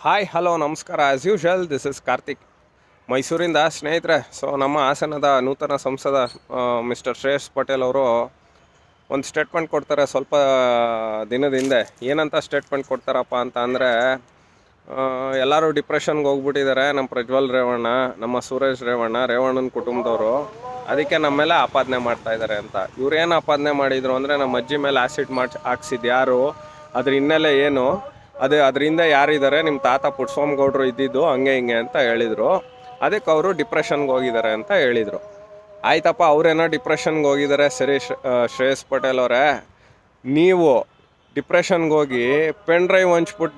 Hi hello ನಮಸ್ಕಾರ. As usual this is Karthik ಮೈಸೂರಿಂದ. ಸ್ನೇಹಿತರೆ, ನಮ್ಮ ಹಾಸನದ ನೂತನ ಸಂಸದ ಮಿಸ್ಟರ್ ಶ್ರೇಯಸ್ ಪಟೇಲ್ ಅವರು ಒಂದು ಸ್ಟೇಟ್ಮೆಂಟ್ ಕೊಡ್ತಾರೆ ಸ್ವಲ್ಪ ದಿನದ ಹಿಂದೆ. ಏನಂತ ಸ್ಟೇಟ್ಮೆಂಟ್ ಕೊಡ್ತಾರಪ್ಪ ಅಂತ ಅಂದರೆ, ಎಲ್ಲರೂ ಡಿಪ್ರೆಷನ್ಗೆ ಹೋಗ್ಬಿಟ್ಟಿದ್ದಾರೆ, ನಮ್ಮ ಪ್ರಜ್ವಲ್ ರೇವಣ್ಣ, ನಮ್ಮ ಸುರೇಶ್ ರೇವಣ್ಣನ ಕುಟುಂಬದವರು, ಅದಕ್ಕೆ ನಮ್ಮ ಮೇಲೆ ಆಪಾದನೆ ಮಾಡ್ತಾಯಿದ್ದಾರೆ ಅಂತ. ಇವ್ರೇನು ಆಪಾದನೆ ಮಾಡಿದರು ಅಂದರೆ, ನಮ್ಮ ಅಜ್ಜಿ ಮೇಲೆ ಆ್ಯಸಿಡ್ ಹಾಕ್ಸಿದ್ದು ಯಾರು, ಅದ್ರ ಹಿನ್ನೆಲೆ ಏನು, ಅದರಿಂದ ಯಾರಿದ್ದಾರೆ, ನಿಮ್ಮ ತಾತ ಪುಟ್ಸ್ವಾಮಿಗೌಡರು ಇದ್ದಿದ್ದು ಹಂಗೆ ಹಿಂಗೆ ಅಂತ ಹೇಳಿದರು. ಅದಕ್ಕೆ ಅವರು ಡಿಪ್ರೆಷನ್ಗೆ ಹೋಗಿದ್ದಾರೆ ಅಂತ ಹೇಳಿದರು. ಆಯ್ತಪ್ಪ, ಅವರೇನೋ ಡಿಪ್ರೆಷನ್ಗೆ ಹೋಗಿದ್ದಾರೆ ಸರಿ. ಶ್ರೇಯಸ್ ಪಟೇಲ್ ಅವರೇ, ನೀವು ಡಿಪ್ರೆಷನ್ಗೆ ಹೋಗಿ ಪೆನ್ ಡ್ರೈವ್ ಹಂಚ್ಬಿಟ್ಟು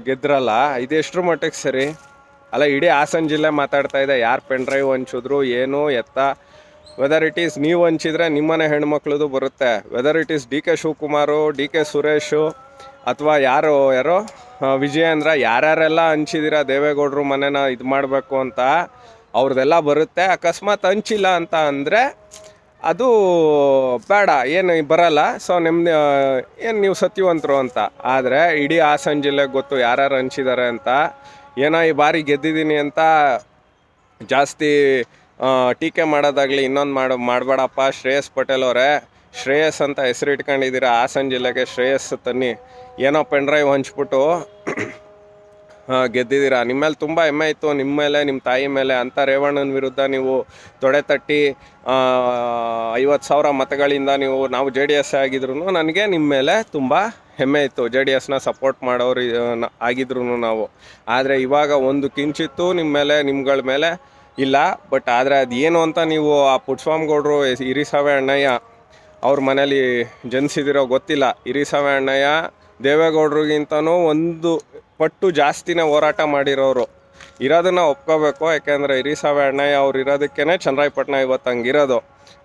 ಗೆದ್ರಲ್ಲ, ಇದೆಷ್ಟರ ಮಟ್ಟಿಗೆ ಸರಿ ಅಲ್ಲ? ಇಡೀ ಹಾಸನ ಜಿಲ್ಲೆ ಮಾತಾಡ್ತಾ ಇದೆ, ಯಾರು ಪೆನ್ ಡ್ರೈವ್ ಹಂಚಿದ್ರು ಏನು ಎತ್ತ. ವೆದರ್ ಇಟ್ ಈಸ್ ನೀವು ಹಂಚಿದ್ರೆ ನಿಮ್ಮನೆ ಹೆಣ್ಮಕ್ಳದು ಬರುತ್ತೆ, whether it is D K Shivakumar, D K Suresh, ಅಥವಾ ಯಾರೋ ವಿಜಯೇಂದ್ರ, ಯಾರ್ಯಾರೆಲ್ಲ ಹಂಚಿದ್ದೀರಾ ದೇವೇಗೌಡರು ಮನೆನ ಇದು ಮಾಡಬೇಕು ಅಂತ, ಅವ್ರದ್ದೆಲ್ಲ ಬರುತ್ತೆ. ಅಕಸ್ಮಾತ್ ಹಂಚಿಲ್ಲ ಅಂತ ಅಂದರೆ ಅದು ಬೇಡ, ಏನು ಬರಲ್ಲ. ಸೊ ಏನು ನೀವು ಸತ್ಯವಂತರು ಅಂತ. ಆದರೆ ಇಡೀ ಹಾಸನ ಜಿಲ್ಲೆಗೆ ಗೊತ್ತು ಯಾರ್ಯಾರು ಹಂಚಿದ್ದಾರೆ ಅಂತ. ಏನೋ ಈ ಬಾರಿ ಗೆದ್ದಿದ್ದೀನಿ ಅಂತ ಜಾಸ್ತಿ ಟೀಕೆ ಮಾಡೋದಾಗಲಿ ಇನ್ನೊಂದು ಮಾಡಬೇಡಪ್ಪ ಶ್ರೇಯಸ್ ಪಟೇಲ್ ಅವರೇ. ಶ್ರೇಯಸ್ ಅಂತ ಹೆಸರಿಟ್ಕೊಂಡಿದ್ದೀರಾ, ಹಾಸನ ಜಿಲ್ಲೆಗೆ ಶ್ರೇಯಸ್ ತನ್ನಿ. ಏನೋ ಪೆನ್ ಡ್ರೈವ್ ಹಂಚ್ಬಿಟ್ಟು ಗೆದ್ದಿದ್ದೀರಾ. ನಿಮ್ಮ ಮೇಲೆ ತುಂಬ ಹೆಮ್ಮೆ ಇತ್ತು, ನಿಮ್ಮ ಮೇಲೆ, ನಿಮ್ಮ ತಾಯಿ ಮೇಲೆ. ಅಂತ ರೇವಣ್ಣನ ವಿರುದ್ಧ ನೀವು ತೊಡೆ ತಟ್ಟಿ 50,000 ಮತಗಳಿಂದ ನಾವು JDS ಆಗಿದ್ರು ನನಗೆ ನಿಮ್ಮ ಮೇಲೆ ತುಂಬ ಹೆಮ್ಮೆ ಇತ್ತು. JDSನ ಸಪೋರ್ಟ್ ಮಾಡೋರು ಆಗಿದ್ರು ನಾವು. ಆದರೆ ಇವಾಗ ಒಂದು ಕಿಂಚಿತ್ತು ನಿಮ್ಗಳ ಮೇಲೆ ಇಲ್ಲ. ಬಟ್ ಆದರೆ ಅದು ಏನು ಅಂತ ನೀವು ಆ ಪುಟ್ಸ್ವಾಮಿಗೌಡರು ಹಿರಿಸಾವೆ ಅಣ್ಣಯ್ಯ ಅವ್ರ ಮನೇಲಿ ಜನಿಸಿದಿರೋ ಗೊತ್ತಿಲ್ಲ. ಹಿರಿಸಾವೆ ಅಣ್ಣಯ್ಯ ದೇವೇಗೌಡರಿಗಿಂತನೂ ಒಂದು ಪಟ್ಟು ಜಾಸ್ತಿನೇ ಹೋರಾಟ ಮಾಡಿರೋರು. ಇರೋದನ್ನು ಒಪ್ಕೋಬೇಕು. ಯಾಕೆಂದರೆ ಹಿರಿಸಾವೆ ಅಣ್ಣಯ್ಯ ಅವ್ರು ಇರೋದಕ್ಕೇ ಚನ್ನರಾಯಪಟ್ಟಣ ಇವತ್ತು ಹಂಗಿರೋದು.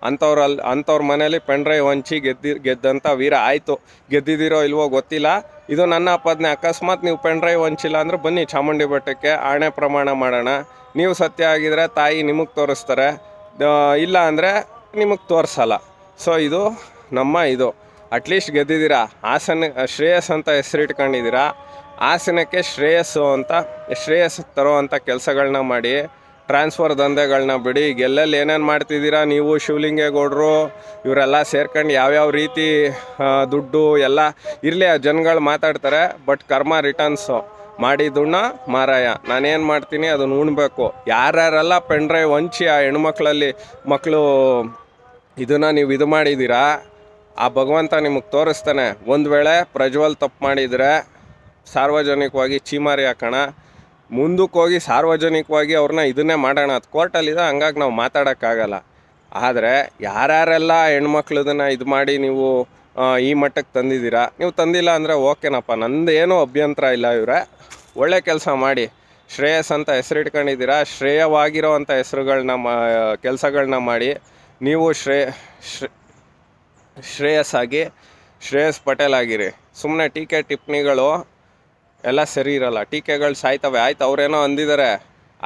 ಅಂಥವ್ರ ಮನೇಲಿ ಪೆನ್ ಡ್ರೈವ್ ಹಂಚಿ ಗೆದ್ದಂಥ ವೀರ. ಆಯಿತು, ಗೆದ್ದಿದ್ದೀರೋ ಇಲ್ವೋ ಗೊತ್ತಿಲ್ಲ, ಇದು ನನ್ನ ಆಪಾದನೆ. ಅಕಸ್ಮಾತ್ ನೀವು ಪೆನ್ ಡ್ರೈವ್ ಹಂಚಿಲ್ಲ ಅಂದರೆ ಬನ್ನಿ ಚಾಮುಂಡಿ ಬೆಟ್ಟಕ್ಕೆ, ಆಣೆ ಪ್ರಮಾಣ ಮಾಡೋಣ. ನೀವು ಸತ್ಯ ಆಗಿದ್ರೆ ತಾಯಿ ನಿಮಗೆ ತೋರಿಸ್ತಾರೆ, ಇಲ್ಲ ಅಂದರೆ ನಿಮಗೆ ತೋರಿಸಲ್ಲ. ಸೊ ಇದು ಇದು ಅಟ್ಲೀಸ್ಟ್ ಗೆದ್ದಿದ್ದೀರಾ. ಶ್ರೇಯಸ್ ಅಂತ ಹೆಸರಿಟ್ಕೊಂಡಿದ್ದೀರಾ. ಹಾಸನಕ್ಕೆ ಶ್ರೇಯಸ್ ತರೋ ಅಂಥ ಕೆಲಸಗಳನ್ನ ಮಾಡಿ, ಟ್ರಾನ್ಸ್ಫರ್ ದಂಧೆಗಳನ್ನ ಬಿಡಿ. ಎಲ್ಲೆಲ್ಲಿ ಏನೇನು ಮಾಡ್ತಿದ್ದೀರಾ ನೀವು, ಶಿವಲಿಂಗೇಗೌಡರು ಇವರೆಲ್ಲ ಸೇರ್ಕೊಂಡು ಯಾವ್ಯಾವ ರೀತಿ ದುಡ್ಡು ಎಲ್ಲ ಇರಲಿ, ಜನಗಳು ಮಾತಾಡ್ತಾರೆ. ಬಟ್ ಕರ್ಮ ರಿಟರ್ನ್ಸು ಮಾಡಿದ್ದುಣ್ಣ ಮಾರಾಯ. ನಾನೇನು ಮಾಡ್ತೀನಿ ಅದನ್ನು ಉಣ್ಬೇಕು. ಯಾರ್ಯಾರೆಲ್ಲ ಪೆನ್ ಡ್ರೈವ್ ಹಂಚಿ ಆ ಮಕ್ಕಳು ಇದನ್ನು ನೀವು ಇದು ಮಾಡಿದ್ದೀರಾ, ಆ ಭಗವಂತ ನಿಮಗೆ ತೋರಿಸ್ತಾನೆ. ಒಂದು ವೇಳೆ ಪ್ರಜ್ವಲ್ ತಪ್ಪು ಮಾಡಿದರೆ ಸಾರ್ವಜನಿಕವಾಗಿ ಚೀಮಾರಿ ಹಾಕೋಣ, ಮುಂದಕ್ಕೆ ಹೋಗಿ ಸಾರ್ವಜನಿಕವಾಗಿ ಅವ್ರನ್ನ ಇದನ್ನೇ ಮಾಡೋಣ. ಅದು ಕೋರ್ಟಲ್ಲಿದೆ, ಹಂಗಾಗಿ ನಾವು ಮಾತಾಡೋಕ್ಕಾಗಲ್ಲ. ಆದರೆ ಯಾರ್ಯಾರೆಲ್ಲ ಹೆಣ್ಮಕ್ಳದನ್ನು ಇದು ಮಾಡಿ ನೀವು ಈ ಮಟ್ಟಕ್ಕೆ ತಂದಿದ್ದೀರಾ, ನೀವು ತಂದಿಲ್ಲ ಅಂದರೆ ಓಕೆನಪ್ಪ, ನಂದೇನೂ ಅಭ್ಯಂತರ ಇಲ್ಲ. ಇವರೇ ಒಳ್ಳೆ ಕೆಲಸ ಮಾಡಿ. ಶ್ರೇಯಸ್ ಅಂತ ಹೆಸರಿಟ್ಕೊಂಡಿದ್ದೀರಾ, ಶ್ರೇಯವಾಗಿರೋ ಅಂಥ ಕೆಲಸಗಳನ್ನ ಮಾಡಿ. ನೀವು ಶ್ರೇಯಸ್ ಪಟೇಲ್ ಆಗಿರಿ. ಸುಮ್ಮನೆ ಟೀಕೆ ಟಿಪ್ಪಣಿಗಳು ಎಲ್ಲ ಸರಿ ಇರಲ್ಲ. ಟೀಕೆಗಳು ಸಾಯ್ತವೆ. ಆಯ್ತು, ಅವರೇನೋ ಅಂದಿದ್ದಾರೆ,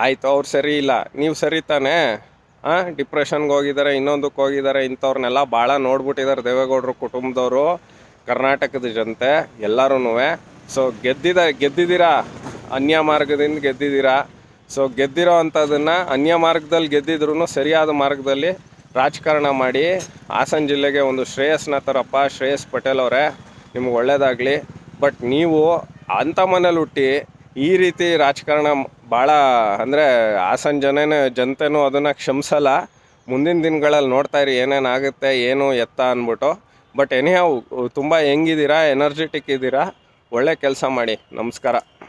ಆಯಿತು, ಅವ್ರು ಸರಿ ಇಲ್ಲ, ನೀವು ಸರಿ ತಾನೇ? ಡಿಪ್ರೆಷನ್ಗೆ ಹೋಗಿದ್ದಾರೆ, ಇನ್ನೊಂದಕ್ಕೆ ಹೋಗಿದ್ದಾರೆ. ಇಂಥವ್ರನ್ನೆಲ್ಲ ಭಾಳ ನೋಡ್ಬಿಟ್ಟಿದ್ದಾರೆ ದೇವೇಗೌಡರು ಕುಟುಂಬದವರು, ಕರ್ನಾಟಕದ ಜನತೆ ಎಲ್ಲರೂ. ಸೊ ಗೆದ್ದಿದ್ದೀರಾ, ಅನ್ಯ ಮಾರ್ಗದಿಂದ ಗೆದ್ದಿದ್ದೀರಾ. ಸೊ ಗೆದ್ದಿರೋ ಅಂಥದ್ದನ್ನು ಅನ್ಯ ಮಾರ್ಗದಲ್ಲಿ ಗೆದ್ದಿದ್ರು ಸರಿಯಾದ ಮಾರ್ಗದಲ್ಲಿ ರಾಜಕಾರಣ ಮಾಡಿ ಹಾಸನ ಜಿಲ್ಲೆಗೆ ಒಂದು ಶ್ರೇಯಸ್ನ ತರಪ್ಪ. ಶ್ರೇಯಸ್ ಪಟೇಲ್ ಅವರೇ, ನಿಮ್ಗೆ ಒಳ್ಳೆಯದಾಗಲಿ. ಬಟ್ ನೀವು ಅಂಥ ಮನೇಲಿ ಹುಟ್ಟಿ ಈ ರೀತಿ ರಾಜಕಾರಣ ಭಾಳ ಅಂದರೆ ಹಾಸನ ಜನತೆನೂ ಅದನ್ನು ಕ್ಷಮಿಸಲ್ಲ. ಮುಂದಿನ ದಿನಗಳಲ್ಲಿ ನೋಡ್ತಾಯಿರಿ ಏನೇನಾಗುತ್ತೆ, ಏನು ಎತ್ತ ಅಂದ್ಬಿಟ್ಟು. ಬಟ್ ಎನಿಹೌ ತುಂಬ ಹೆಂಗಿದ್ದೀರಾ, ಎನರ್ಜೆಟಿಕ್ ಇದ್ದೀರಾ, ಒಳ್ಳೆ ಕೆಲಸ ಮಾಡಿ. ನಮಸ್ಕಾರ.